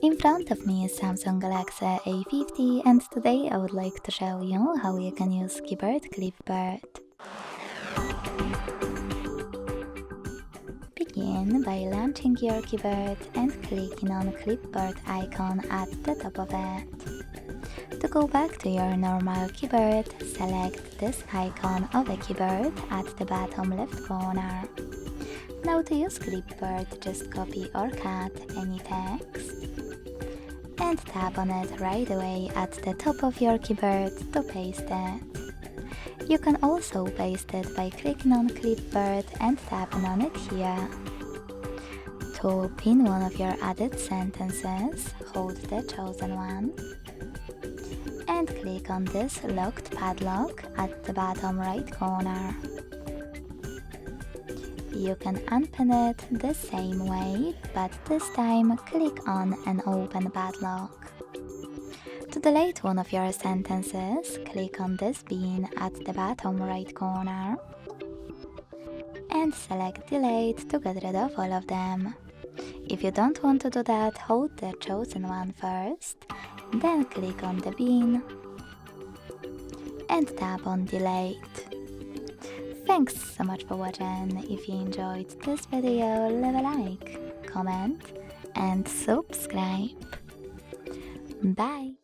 In front of me is Samsung Galaxy A50 and today I would like to show you how you can use keyboard Clipboard. Begin by launching your keyboard and clicking on Clipboard icon at the top of it. To go back to your normal keyboard, select this icon of a keyboard at the bottom left corner. Now to use Clipboard, just copy or cut any text and tap on it right away at the top of your keyboard to paste it. You can also paste it by clicking on Clipboard and tapping on it here. To pin one of your added sentences, hold the chosen one and click on this locked padlock at the bottom right corner. You can unpin it the same way, but this time click on an open padlock. To delete one of your sentences, click on this bean at the bottom right corner and select delete to get rid of all of them. If you don't want to do that, hold the chosen one first, then click on the bean and tap on delete. Thanks so much for watching. If you enjoyed this video, leave a like, comment and subscribe. Bye!